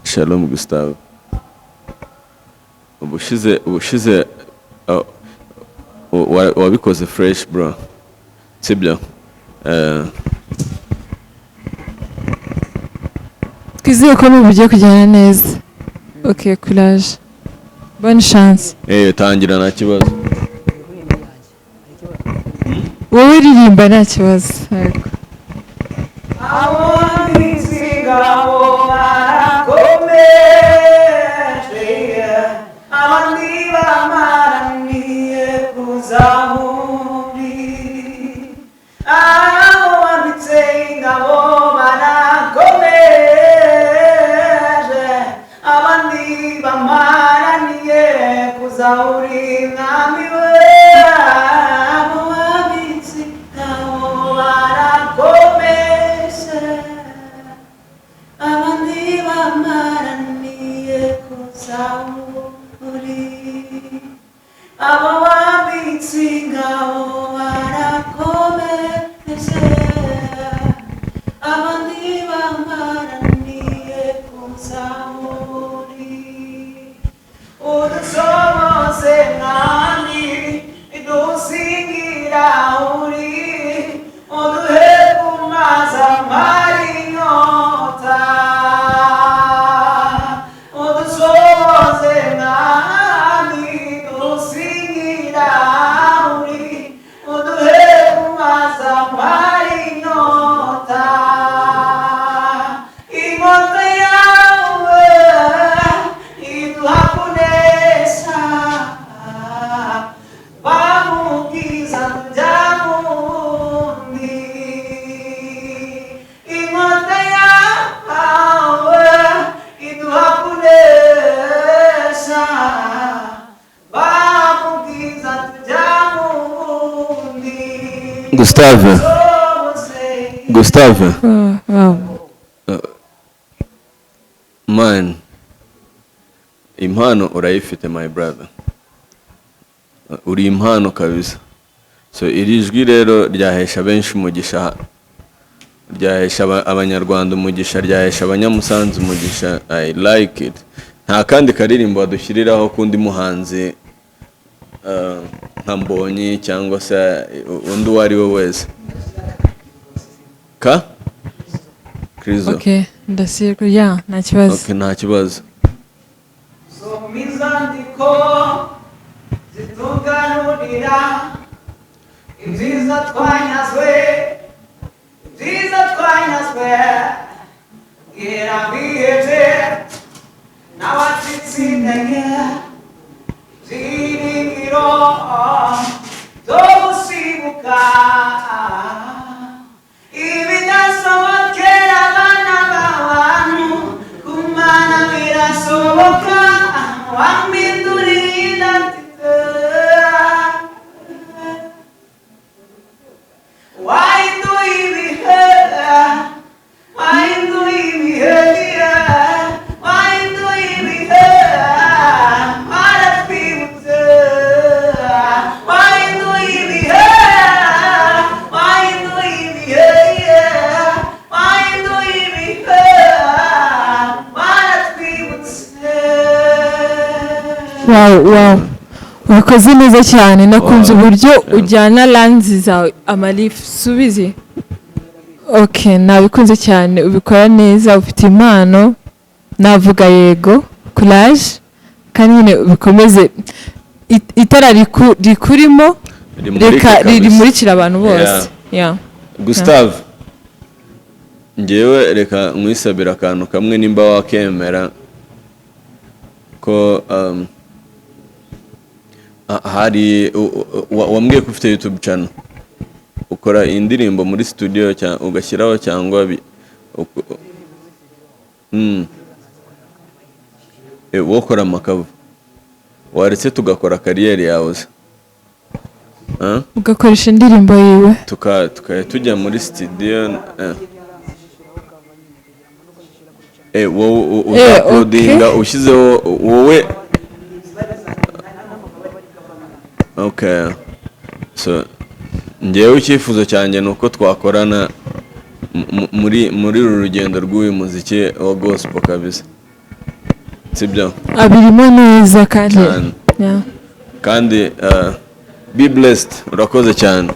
Shalom Gustave. Ubushize wabikoze fresh bro. Sibyo? Twizeye ko mugiye kujyana neza. Okay, courage. Bonne chance. Tangira nta kibazo. Wowe ririmba nta kibazo. Gustave. Man, impano urayifite my brother. Uri impano kabisa. So iri jwi rero ryahesha benshi umugisha, ryahesha abanyarwanda umugisha, ryahesha abanyamusanzu umugisha. I like it. Nta kandi karirimbo badushyiriraho kundi muhanzi nka Mbonyi cyangwa se undi wari we wese. Ka? Krizo. Okay, ndasirwa ya nta kibazo. Okay, nta kibazo. So mizandiko zitunganurira ibyiza twanyazwe gira biheze n'abatsindaye ziringiro dogusibuka ibidasobokera abana b'abantu kumana birasoboka wamindurira Wow. Wakoze neza cyane nakunze uburyo ujyana lanzi zawe amalifu subizi. Okay, nabikunze cyane ubikora neza ufite impano navuga yego courage kandi nyine ubikomeze itara rikurimo reka rimurikira abantu bose. Yeah. Gustave. Ngewe reka nkwisabira akantu kamwe nimba wakemera ko hari wambwiye ko ufite YouTube channel ukora indirimbo muri studio ugashyiraho cyangwa wokora amakavu waretse tugakora kariyeri yawe ugakoresha indirimbo yiwe tujya muri studio wowe uzapodinga ushyizeho wowe. Okay, so ngewe icyifuzo cyanjye nuko twakorana muri uru rugendo rw'uyu muziki wa gospel kabisa. sibyo abirimo neza kandi cyane yeah. kandi be blessed urakoze cyane